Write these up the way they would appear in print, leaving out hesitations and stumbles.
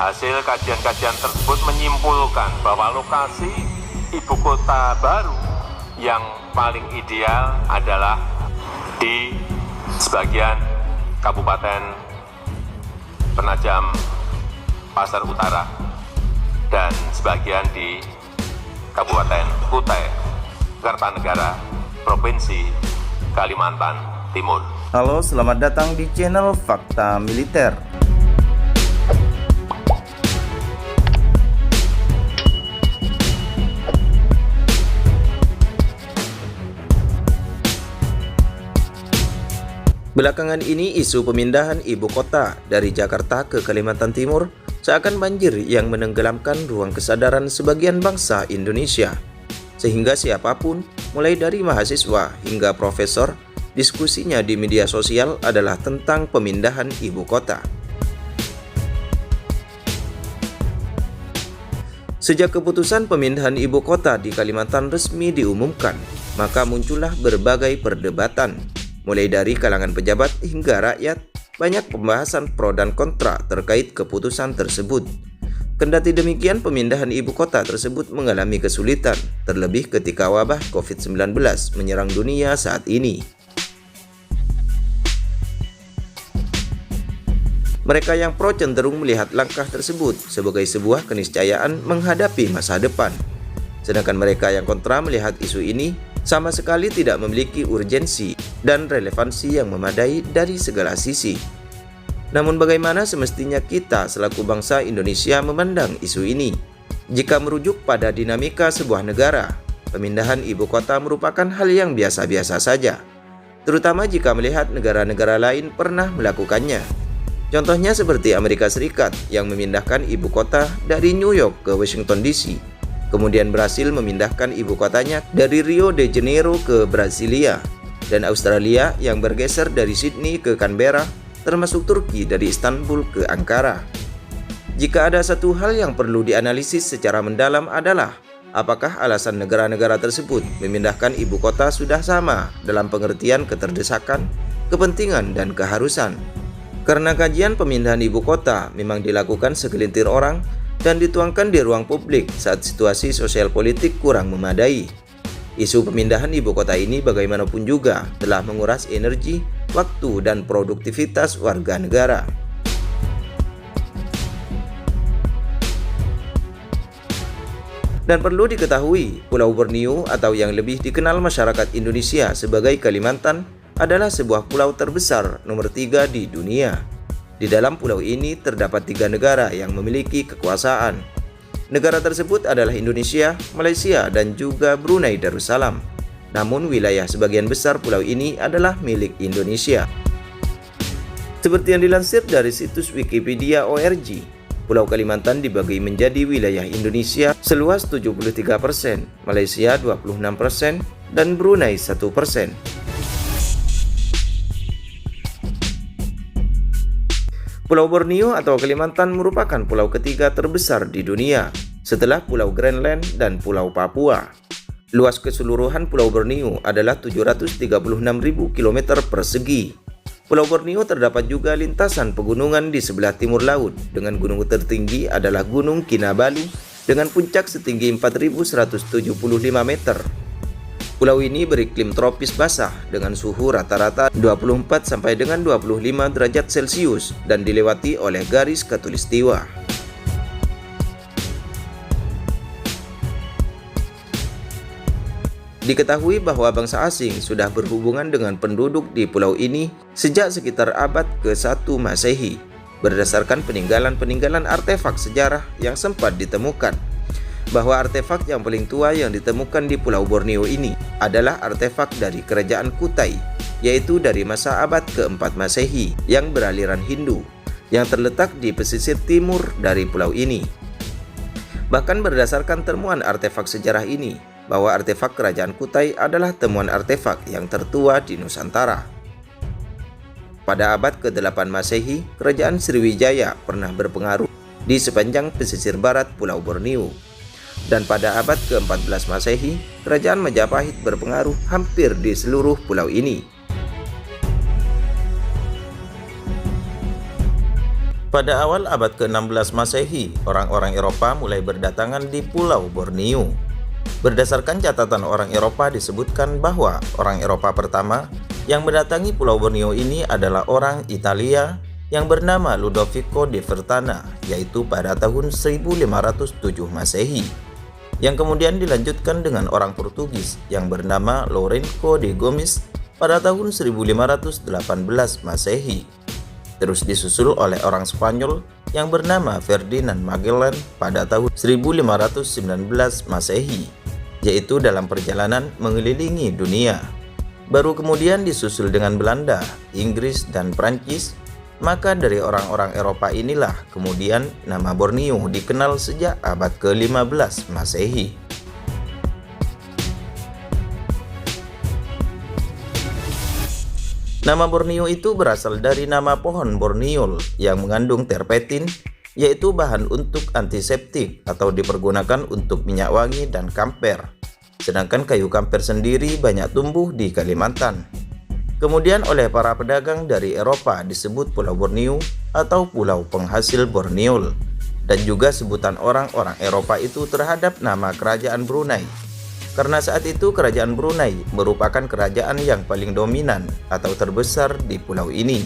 Hasil kajian-kajian tersebut menyimpulkan bahwa lokasi ibu kota baru yang paling ideal adalah di sebagian Kabupaten Penajam Pasar Utara dan sebagian di Kabupaten Kutai Kartanegara, Provinsi Kalimantan Timur. Halo, selamat datang di channel Fakta Militer. Belakangan ini isu pemindahan ibu kota dari Jakarta ke Kalimantan Timur seakan banjir yang menenggelamkan ruang kesadaran sebagian bangsa Indonesia. Sehingga siapapun, mulai dari mahasiswa hingga profesor, diskusinya di media sosial adalah tentang pemindahan ibu kota. Sejak keputusan pemindahan ibu kota di Kalimantan resmi diumumkan, maka muncullah berbagai perdebatan. Mulai dari kalangan pejabat hingga rakyat, banyak pembahasan pro dan kontra terkait keputusan tersebut. Kendati demikian, pemindahan ibu kota tersebut mengalami kesulitan, terlebih ketika wabah COVID-19 menyerang dunia saat ini. Mereka yang pro cenderung melihat langkah tersebut sebagai sebuah keniscayaan menghadapi masa depan. Sedangkan mereka yang kontra melihat isu ini sama sekali tidak memiliki urgensi dan relevansi yang memadai dari segala sisi. Namun bagaimana semestinya kita selaku bangsa Indonesia memandang isu ini? Jika merujuk pada dinamika sebuah negara, pemindahan ibu kota merupakan hal yang biasa-biasa saja, terutama jika melihat negara-negara lain pernah melakukannya. Contohnya seperti Amerika Serikat yang memindahkan ibu kota dari New York ke Washington DC, kemudian berhasil memindahkan ibu kotanya dari Rio de Janeiro ke Brasilia, dan Australia yang bergeser dari Sydney ke Canberra, termasuk Turki dari Istanbul ke Ankara. Jika ada satu hal yang perlu dianalisis secara mendalam adalah apakah alasan negara-negara tersebut memindahkan ibu kota sudah sama dalam pengertian keterdesakan, kepentingan, dan keharusan. Karena kajian pemindahan ibu kota memang dilakukan segelintir orang dan dituangkan di ruang publik saat situasi sosial politik kurang memadai. Isu pemindahan ibu kota ini bagaimanapun juga telah menguras energi, waktu, dan produktivitas warga negara. Dan perlu diketahui, Pulau Borneo atau yang lebih dikenal masyarakat Indonesia sebagai Kalimantan adalah sebuah pulau terbesar nomor 3 di dunia. Di dalam pulau ini terdapat 3 negara yang memiliki kekuasaan. Negara tersebut adalah Indonesia, Malaysia, dan juga Brunei Darussalam. Namun wilayah sebagian besar pulau ini adalah milik Indonesia. Seperti yang dilansir dari situs Wikipedia ORG, Pulau Kalimantan dibagi menjadi wilayah Indonesia seluas 73%, Malaysia 26%, dan Brunei 1%. Pulau Borneo atau Kalimantan merupakan pulau ketiga terbesar di dunia setelah Pulau Greenland dan Pulau Papua. Luas keseluruhan Pulau Borneo adalah 736.000 km persegi. Pulau Borneo terdapat juga lintasan pegunungan di sebelah timur laut dengan gunung tertinggi adalah Gunung Kinabalu dengan puncak setinggi 4.175 meter. Pulau ini beriklim tropis basah dengan suhu rata-rata 24 sampai dengan 25 derajat Celcius dan dilewati oleh garis khatulistiwa. Diketahui bahwa bangsa asing sudah berhubungan dengan penduduk di pulau ini sejak sekitar abad ke-1 Masehi, berdasarkan peninggalan-peninggalan artefak sejarah yang sempat ditemukan. Bahwa artefak yang paling tua yang ditemukan di Pulau Borneo ini adalah artefak dari Kerajaan Kutai, yaitu dari masa abad ke-4 Masehi yang beraliran Hindu, yang terletak di pesisir timur dari pulau ini. Bahkan berdasarkan temuan artefak sejarah ini, bahwa artefak Kerajaan Kutai adalah temuan artefak yang tertua di Nusantara. Pada abad ke-8 Masehi, Kerajaan Sriwijaya pernah berpengaruh di sepanjang pesisir barat Pulau Borneo. Dan pada abad ke-14 Masehi, Kerajaan Majapahit berpengaruh hampir di seluruh pulau ini. Pada awal abad ke-16 Masehi, orang-orang Eropa mulai berdatangan di Pulau Borneo. Berdasarkan catatan orang Eropa disebutkan bahwa orang Eropa pertama yang mendatangi Pulau Borneo ini adalah orang Italia yang bernama Ludovico de Vertana, yaitu pada tahun 1507 Masehi. Yang kemudian dilanjutkan dengan orang Portugis yang bernama Lourenço de Gomes pada tahun 1518 Masehi. Terus disusul oleh orang Spanyol yang bernama Ferdinand Magellan pada tahun 1519 Masehi, yaitu dalam perjalanan mengelilingi dunia. Baru kemudian disusul dengan Belanda, Inggris, dan Prancis. Maka dari orang-orang Eropa inilah kemudian nama Borneo dikenal sejak abad ke-15 Masehi. Nama Borneo itu berasal dari nama pohon borneol yang mengandung terpentin, yaitu bahan untuk antiseptik atau dipergunakan untuk minyak wangi dan kamper. Sedangkan kayu kamper sendiri banyak tumbuh di Kalimantan. Kemudian oleh para pedagang dari Eropa disebut Pulau Borneo atau Pulau Penghasil Borneol, dan juga sebutan orang-orang Eropa itu terhadap nama kerajaan Brunei. Karena saat itu kerajaan Brunei merupakan kerajaan yang paling dominan atau terbesar di pulau ini,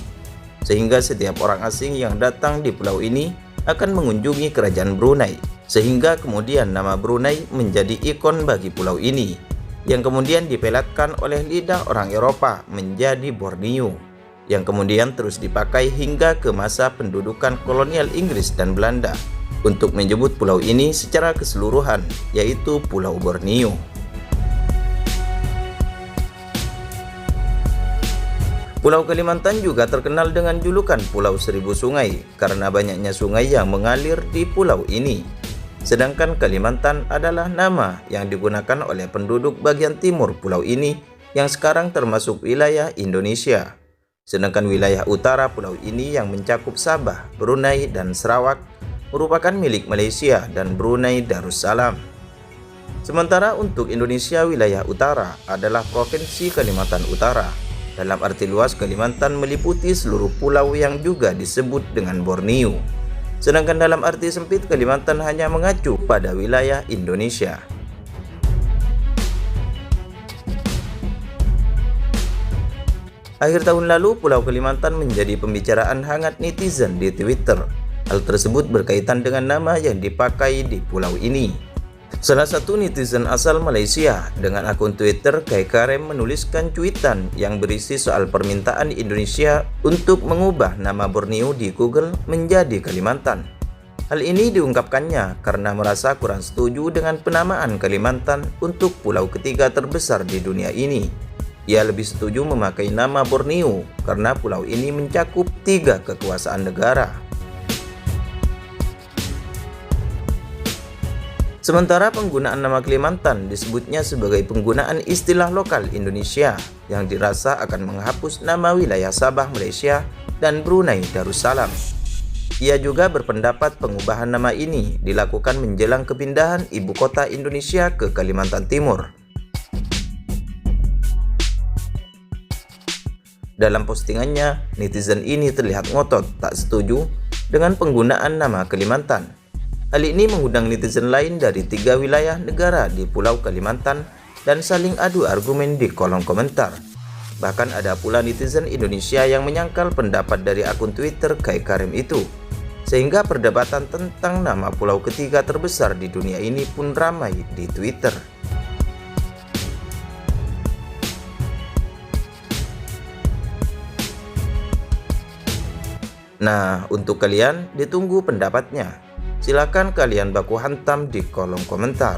sehingga setiap orang asing yang datang di pulau ini akan mengunjungi kerajaan Brunei, sehingga kemudian nama Brunei menjadi ikon bagi pulau ini, yang kemudian dipeletkan oleh lidah orang Eropa menjadi Borneo, yang kemudian terus dipakai hingga ke masa pendudukan kolonial Inggris dan Belanda untuk menyebut pulau ini secara keseluruhan, yaitu Pulau Borneo. Pulau Kalimantan juga terkenal dengan julukan Pulau Seribu Sungai karena banyaknya sungai yang mengalir di pulau ini. Sedangkan Kalimantan adalah nama yang digunakan oleh penduduk bagian timur pulau ini yang sekarang termasuk wilayah Indonesia. Sedangkan wilayah utara pulau ini yang mencakup Sabah, Brunei, dan Sarawak merupakan milik Malaysia dan Brunei Darussalam. Sementara untuk Indonesia, wilayah utara adalah Provinsi Kalimantan Utara. Dalam arti luas, Kalimantan meliputi seluruh pulau yang juga disebut dengan Borneo. Sedangkan dalam arti sempit, Kalimantan hanya mengacu pada wilayah Indonesia. Akhir tahun lalu, Pulau Kalimantan menjadi pembicaraan hangat netizen di Twitter. Hal tersebut berkaitan dengan nama yang dipakai di pulau ini. Salah satu netizen asal Malaysia dengan akun Twitter Kai Karem menuliskan cuitan yang berisi soal permintaan Indonesia untuk mengubah nama Borneo di Google menjadi Kalimantan. Hal ini diungkapkannya karena merasa kurang setuju dengan penamaan Kalimantan untuk pulau ketiga terbesar di dunia ini. Ia lebih setuju memakai nama Borneo karena pulau ini mencakup 3 kekuasaan negara. Sementara penggunaan nama Kalimantan disebutnya sebagai penggunaan istilah lokal Indonesia yang dirasa akan menghapus nama wilayah Sabah Malaysia dan Brunei Darussalam. Ia juga berpendapat pengubahan nama ini dilakukan menjelang kepindahan ibu kota Indonesia ke Kalimantan Timur. Dalam postingannya, netizen ini terlihat ngotot tak setuju dengan penggunaan nama Kalimantan. Hal ini mengundang netizen lain dari 3 wilayah negara di Pulau Kalimantan dan saling adu argumen di kolom komentar. Bahkan ada pula netizen Indonesia yang menyangkal pendapat dari akun Twitter Kai Karem itu, sehingga perdebatan tentang nama pulau ketiga terbesar di dunia ini pun ramai di Twitter. Nah, untuk kalian ditunggu pendapatnya. Silakan kalian baku hantam di kolom komentar.